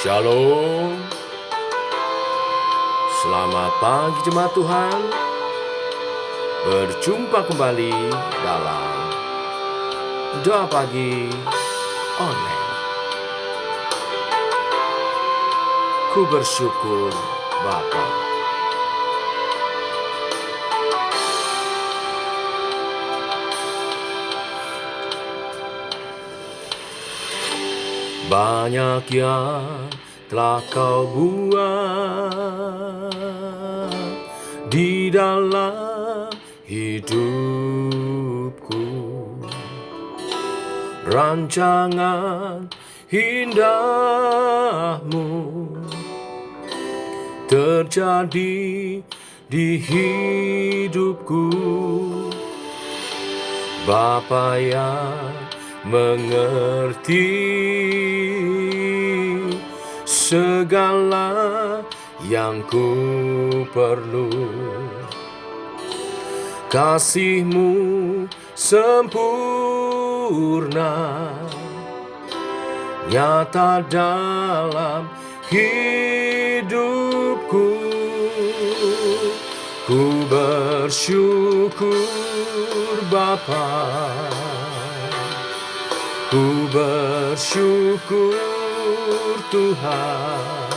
Shalom. Selamat pagi jemaat Tuhan. Berjumpa kembali dalam doa pagi online. Ku bersyukur Bapa. Banyak yang telah kau buat di dalam hidupku, rancangan indahmu terjadi di hidupku. Bapa yang mengerti segala yang ku perlu, kasih-Mu sempurna nyata dalam hidupku. Ku bersyukur Bapa, ku bersyukur Tuhan,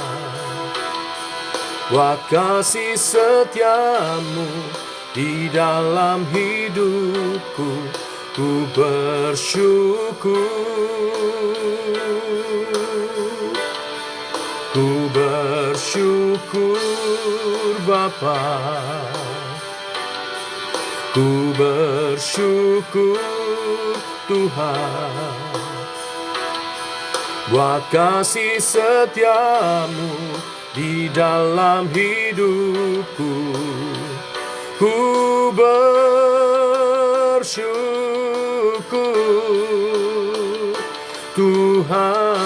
buat kasih setia-Mu di dalam hidupku. Ku bersyukur Bapa, ku bersyukur Tuhan, buat kasih setia-Mu di dalam hidupku. Ku bersyukur Tuhan,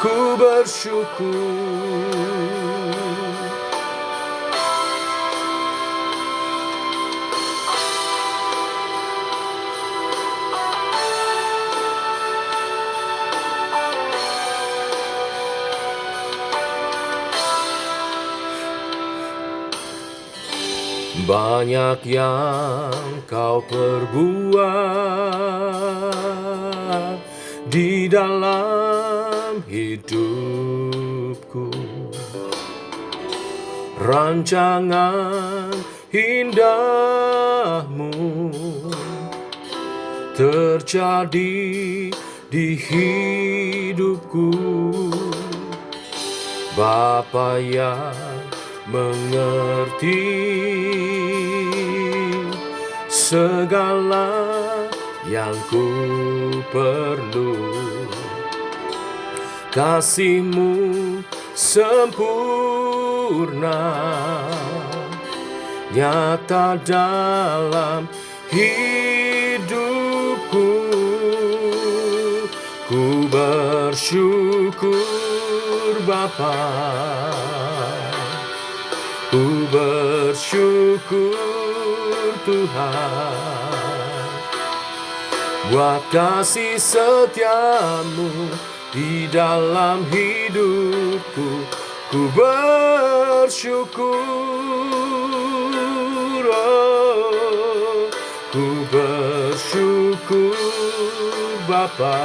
ku bersyukur. Banyak yang kau perbuat di dalam hidupku, rancangan indahmu terjadi di hidupku. Bapa yang mengerti segala yang ku perlu, kasih-Mu sempurna nyata dalam hidupku. Ku bersyukur Bapa, ku bersyukur Tuhan, buat kasih setia-Mu di dalam hidupku. Ku bersyukur, oh, ku bersyukur Bapa,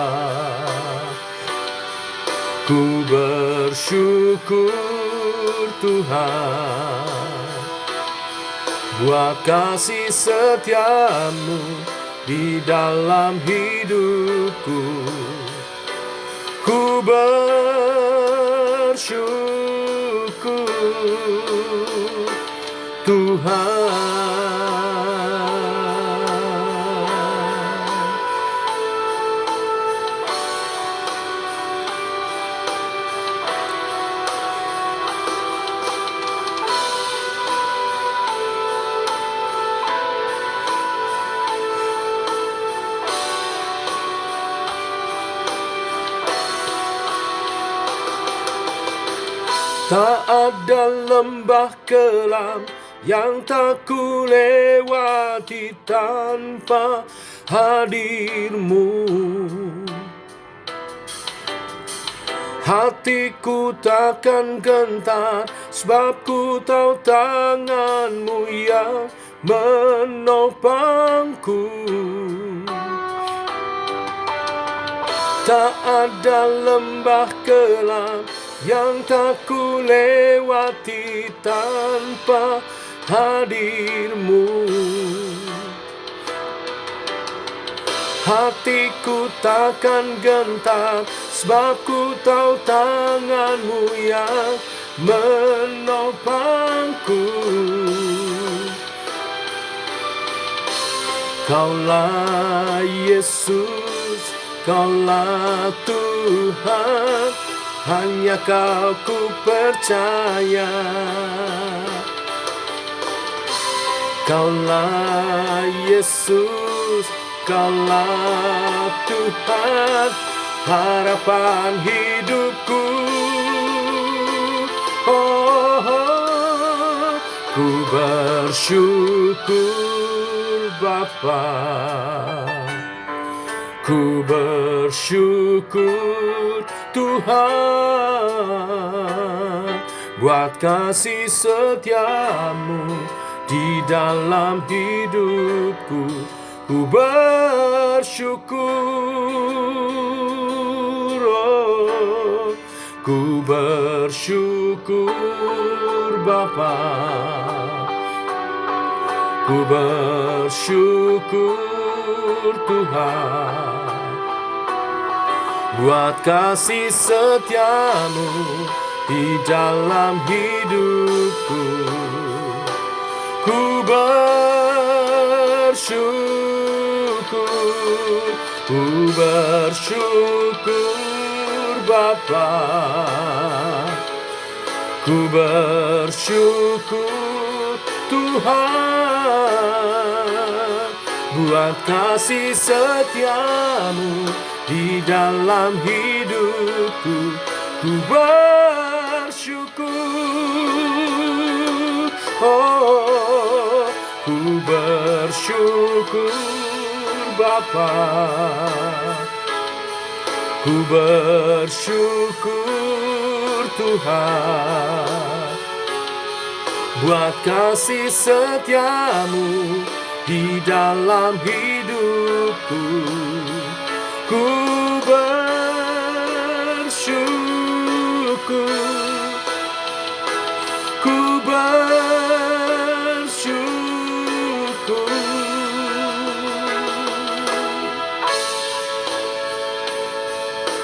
ku bersyukur Tuhan, buat kasih setia-Mu di dalam hidupku. Ku bersyukur Tuhan. Tak ada lembah kelam yang tak ku lewati tanpa hadirmu. Hatiku takkan gentar, sebab ku tahu tanganmu yang menopangku. Tak ada lembah kelam yang tak ku lewati tanpa hadirmu. Hatiku takkan gentar, sebab ku tahu tanganmu yang menopangku. Kaulah Yesus, Kaulah Tuhan, hanya Kau ku percaya. Kaulah Yesus, Kaulah Tuhan, harapan hidupku. Ku bersyukur Bapa, ku bersyukur Tuhan, buat kasih setiamu di dalam hidupku. Ku bersyukur, ku bersyukur Bapa, ku bersyukur Tuhan, buat kasih setiamu di dalam hidupku. Ku bersyukur, ku bersyukur Bapa, ku bersyukur Tuhan, buat kasih setiamu di dalam hidupku. Ku bersyukur, ku bersyukur Bapa, ku bersyukur Tuhan, buat kasih setiamu di dalam hidupku. Ku bersyukur, ku bersyukur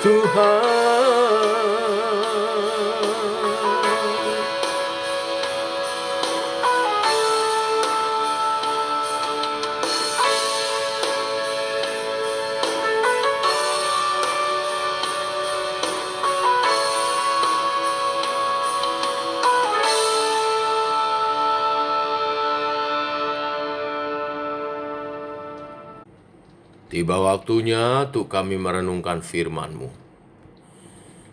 Tuhan. Tiba waktunya untuk kami merenungkan firman-Mu.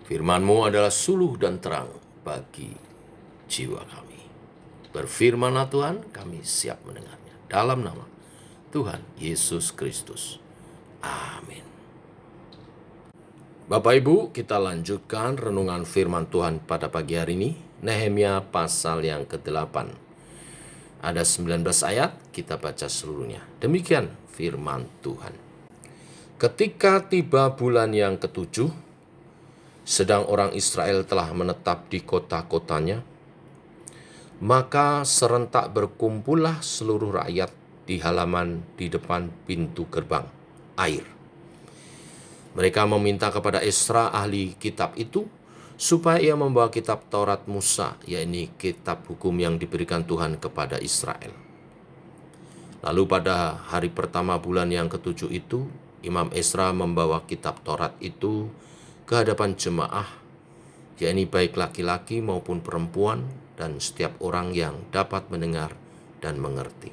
Firman-Mu adalah suluh dan terang bagi jiwa kami. Berfirmanlah Tuhan, kami siap mendengarnya. Dalam nama Tuhan Yesus Kristus. Amin. Bapak Ibu, kita lanjutkan renungan firman Tuhan pada pagi hari ini. Nehemia pasal yang ke-8. Ada 19 ayat, kita baca seluruhnya. Demikian firman Tuhan. Ketika tiba bulan yang ke-7, sedang orang Israel telah menetap di kota-kotanya, maka serentak berkumpullah seluruh rakyat di halaman di depan pintu gerbang air. Mereka meminta kepada Esra ahli kitab itu, supaya ia membawa kitab Taurat Musa, yakni kitab hukum yang diberikan Tuhan kepada Israel. Lalu pada hari pertama bulan yang ke-7 itu, Imam Esra membawa kitab Taurat itu ke hadapan jemaah, yakni baik laki-laki maupun perempuan dan setiap orang yang dapat mendengar dan mengerti.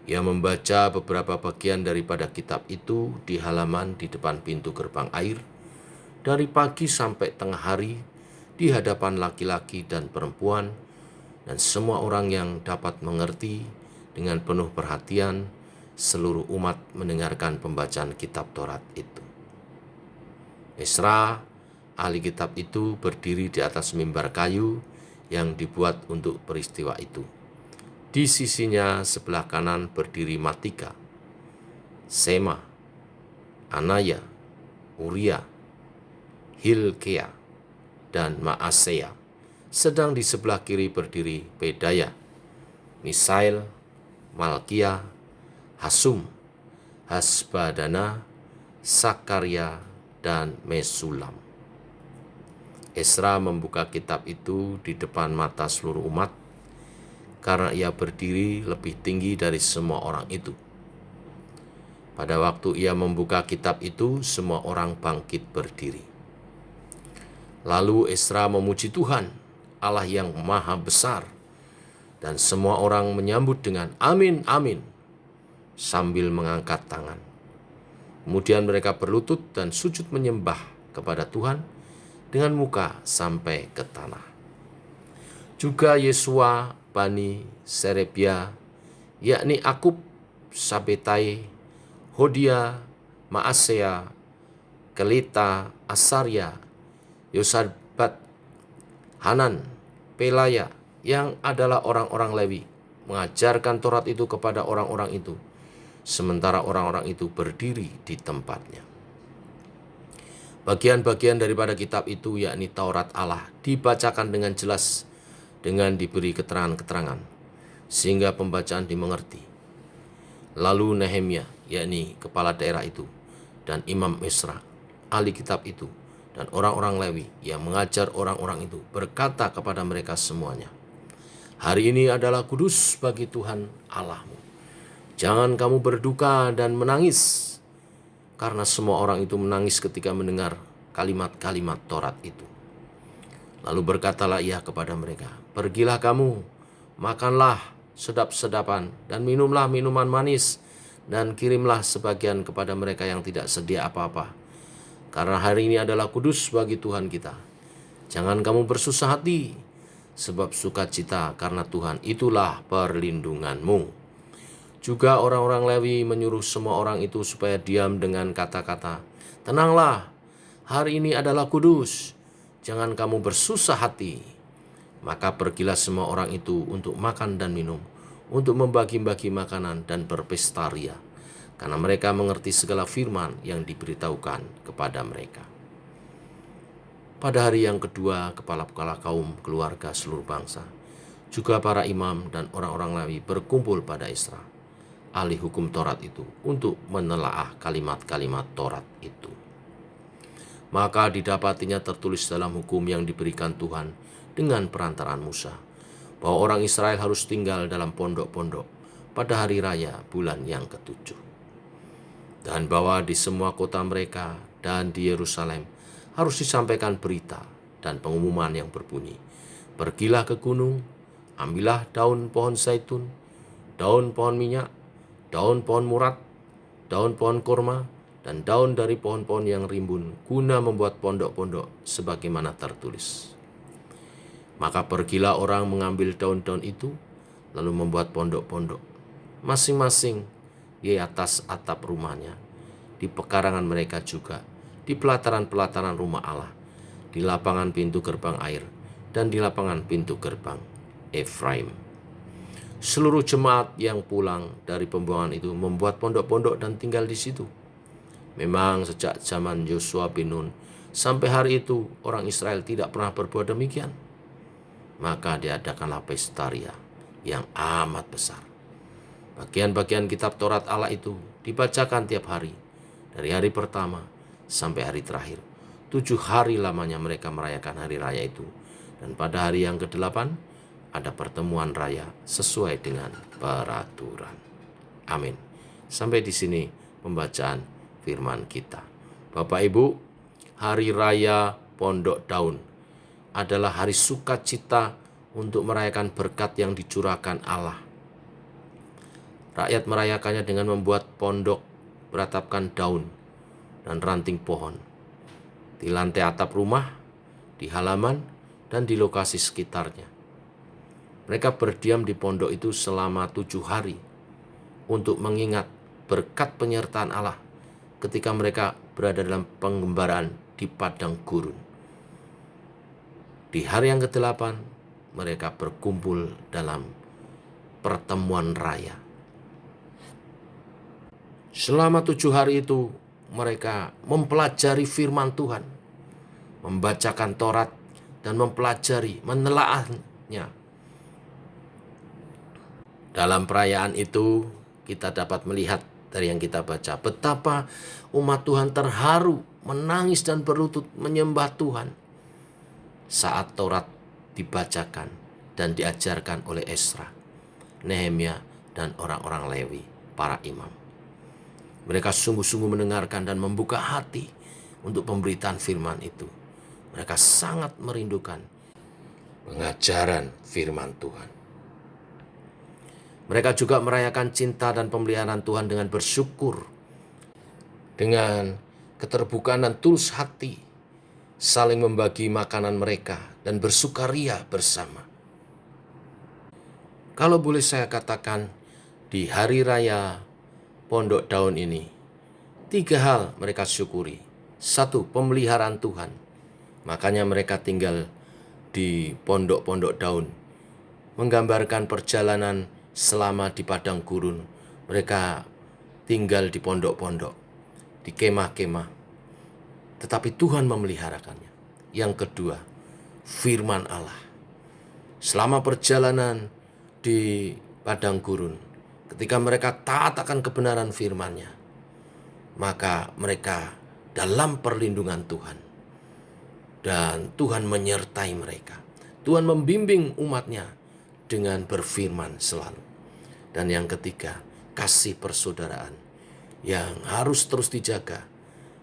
Ia membaca beberapa bagian daripada kitab itu di halaman di depan pintu gerbang air, dari pagi sampai tengah hari di hadapan laki-laki dan perempuan dan semua orang yang dapat mengerti dengan penuh perhatian seluruh umat mendengarkan pembacaan kitab Taurat itu. Esra, ahli kitab itu, berdiri di atas mimbar kayu yang dibuat untuk peristiwa itu. Di sisinya sebelah kanan berdiri Matika, Sema, Anaya, Uria, Hilkia, dan Maaseya. Sedang di sebelah kiri berdiri Pedaya, Misael, Malkia, Hasum, Hasbadana, Sakaria, dan Mesulam. Esra membuka kitab itu di depan mata seluruh umat, karena ia berdiri lebih tinggi dari semua orang itu. Pada waktu ia membuka kitab itu, semua orang bangkit berdiri. Lalu Esra memuji Tuhan, Allah yang maha besar, dan semua orang menyambut dengan amin, amin, sambil mengangkat tangan. Kemudian mereka berlutut dan sujud menyembah kepada Tuhan dengan muka sampai ke tanah. Juga Yesua, Bani, Serebia, yakni Akub, Sabetai, Hodia, Maaseya, Kelita, Asaria, Yosabat, Hanan, Pelaya, yang adalah orang-orang Lewi, mengajarkan Taurat itu kepada orang-orang itu, sementara orang-orang itu berdiri di tempatnya. Bagian-bagian daripada kitab itu, yakni Taurat Allah, dibacakan dengan jelas dengan diberi keterangan-keterangan, sehingga pembacaan dimengerti. Lalu Nehemia, yakni kepala daerah itu, dan Imam Esra, ahli kitab itu, dan orang-orang Lewi yang mengajar orang-orang itu, berkata kepada mereka semuanya, "Hari ini adalah kudus bagi Tuhan Allahmu. Jangan kamu berduka dan menangis," karena semua orang itu menangis ketika mendengar kalimat-kalimat Taurat itu. Lalu berkatalah ia kepada mereka, "Pergilah kamu, makanlah sedap-sedapan, dan minumlah minuman manis, dan kirimlah sebagian kepada mereka yang tidak sedia apa-apa. Karena hari ini adalah kudus bagi Tuhan kita. Jangan kamu bersusah hati, sebab sukacita karena Tuhan itulah perlindunganmu." Juga orang-orang Lewi menyuruh semua orang itu supaya diam dengan kata-kata, "Tenanglah, hari ini adalah kudus, jangan kamu bersusah hati." Maka pergilah semua orang itu untuk makan dan minum, untuk membagi-bagi makanan dan berpesta ria, karena mereka mengerti segala firman yang diberitahukan kepada mereka. Pada hari yang kedua, kepala-kepala kaum, keluarga seluruh bangsa, juga para imam dan orang-orang Lewi berkumpul pada Esra, ahli hukum Taurat itu, untuk menelaah kalimat-kalimat Taurat itu. Maka didapatinya tertulis dalam hukum yang diberikan Tuhan dengan perantaraan Musa, bahwa orang Israel harus tinggal dalam pondok-pondok pada hari raya bulan yang ketujuh. Dan bahwa di semua kota mereka dan di Yerusalem harus disampaikan berita dan pengumuman yang berbunyi, "Pergilah ke gunung, ambillah daun pohon zaitun, daun pohon minyak, daun pohon murat, daun pohon kurma, dan daun dari pohon-pohon yang rimbun, guna membuat pondok-pondok sebagaimana tertulis." Maka pergilah orang mengambil daun-daun itu, lalu membuat pondok-pondok, masing-masing di atas atap rumahnya, di pekarangan mereka juga, di pelataran-pelataran rumah Allah, di lapangan pintu gerbang air, dan di lapangan pintu gerbang Efraim. Seluruh jemaat yang pulang dari pembuangan itu membuat pondok-pondok dan tinggal di situ. Memang sejak zaman Yosua bin Nun sampai hari itu orang Israel tidak pernah berbuat demikian. Maka diadakanlah pesta ria yang amat besar. Bagian-bagian kitab Taurat Allah itu dibacakan tiap hari, dari hari pertama sampai hari terakhir. 7 hari lamanya mereka merayakan hari raya itu. Dan pada hari yang ke-8 ada pertemuan raya sesuai dengan peraturan. Amin. Sampai di sini pembacaan firman kita. Bapak Ibu, hari raya Pondok Daun adalah hari sukacita untuk merayakan berkat yang dicurahkan Allah. Rakyat merayakannya dengan membuat pondok beratapkan daun dan ranting pohon di lantai atap rumah, di halaman, dan di lokasi sekitarnya. Mereka berdiam di pondok itu selama 7 hari untuk mengingat berkat penyertaan Allah ketika mereka berada dalam penggembaraan di padang gurun. Di hari yang ke-8, mereka berkumpul dalam pertemuan raya. Selama 7 hari itu, mereka mempelajari firman Tuhan, membacakan Taurat, dan mempelajari, menelaahnya. Dalam perayaan itu, kita dapat melihat dari yang kita baca, betapa umat Tuhan terharu, menangis dan berlutut menyembah Tuhan saat Taurat dibacakan dan diajarkan oleh Ezra, Nehemia, dan orang-orang Lewi, para imam. Mereka sungguh-sungguh mendengarkan dan membuka hati untuk pemberitaan firman itu. Mereka sangat merindukan pengajaran firman Tuhan. Mereka juga merayakan cinta dan pemeliharaan Tuhan dengan bersyukur, dengan keterbukaan dan tulus hati, saling membagi makanan mereka dan bersukaria bersama. Kalau boleh saya katakan, di hari raya Pondok Daun ini, 3 hal mereka syukuri. 1, pemeliharaan Tuhan. Makanya mereka tinggal di pondok-pondok daun, menggambarkan perjalanan selama di padang gurun. Mereka tinggal di pondok-pondok, di kemah-kemah. Tetapi Tuhan memeliharakannya. Yang kedua, firman Allah. Selama perjalanan di padang gurun, ketika mereka taat akan kebenaran firman-Nya, maka mereka dalam perlindungan Tuhan. Dan Tuhan menyertai mereka. Tuhan membimbing umat-Nya dengan berfirman selalu. Dan yang ketiga, kasih persaudaraan yang harus terus dijaga.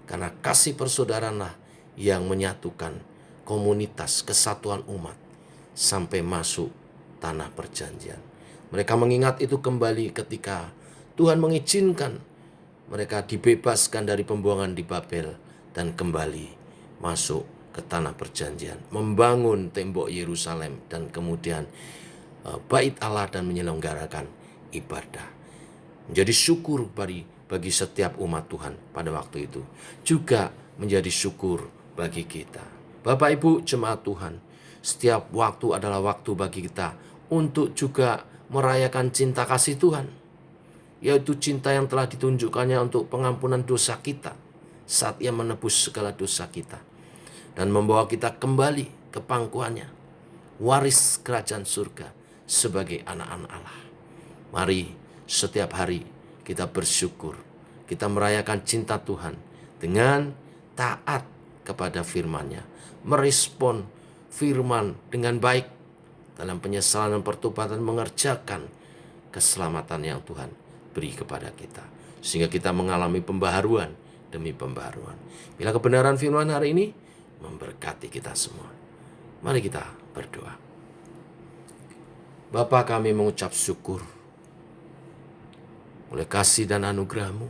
Karena kasih persaudaraanlah yang menyatukan komunitas, kesatuan umat sampai masuk tanah perjanjian. Mereka mengingat itu kembali ketika Tuhan mengizinkan mereka dibebaskan dari pembuangan di Babel dan kembali masuk ke tanah perjanjian, membangun tembok Yerusalem dan kemudian bait Allah dan menyelenggarakan ibadah. Menjadi syukur bagi setiap umat Tuhan pada waktu itu. Juga menjadi syukur bagi kita. Bapak Ibu jemaat Tuhan, setiap waktu adalah waktu bagi kita untuk juga merayakan cinta kasih Tuhan, yaitu cinta yang telah ditunjukkannya untuk pengampunan dosa kita saat Ia menebus segala dosa kita dan membawa kita kembali ke pangkuannya, waris kerajaan surga sebagai anak-anak Allah. Mari setiap hari kita bersyukur, kita merayakan cinta Tuhan dengan taat kepada firman-Nya, merespon firman dengan baik dalam penyesalan dan pertobatan, mengerjakan keselamatan yang Tuhan beri kepada kita, sehingga kita mengalami pembaharuan demi pembaharuan. Bila kebenaran firman hari ini memberkati kita semua, mari kita berdoa. Bapa, kami mengucap syukur oleh kasih dan anugerah-Mu,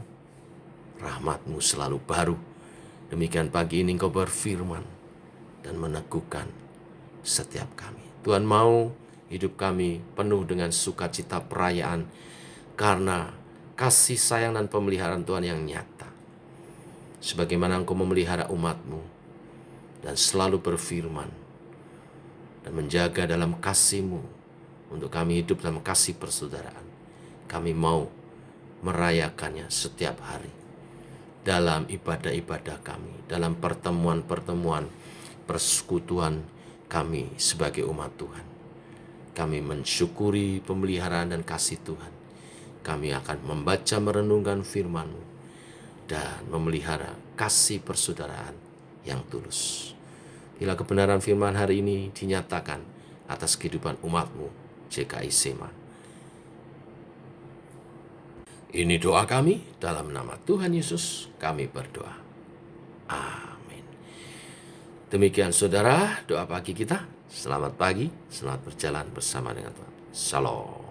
rahmat-Mu selalu baru. Demikian pagi ini Engkau berfirman dan meneguhkan setiap kami. Tuhan mau hidup kami penuh dengan sukacita perayaan karena kasih sayang dan pemeliharaan Tuhan yang nyata. Sebagaimana Engkau memelihara umat-Mu dan selalu berfirman dan menjaga dalam kasih-Mu untuk kami hidup dalam kasih persaudaraan. Kami mau merayakannya setiap hari dalam ibadah-ibadah kami, dalam pertemuan-pertemuan persekutuan kami sebagai umat Tuhan. Kami mensyukuri pemeliharaan dan kasih Tuhan. Kami akan membaca merenungkan firman-Mu dan memelihara kasih persaudaraan yang tulus. Bila kebenaran firman hari ini dinyatakan atas kehidupan umat-Mu, GKI Sema. Ini doa kami, dalam nama Tuhan Yesus kami berdoa. Amin. Demikian saudara, doa pagi kita. Selamat pagi, selamat berjalan bersama dengan Tuhan. Shalom.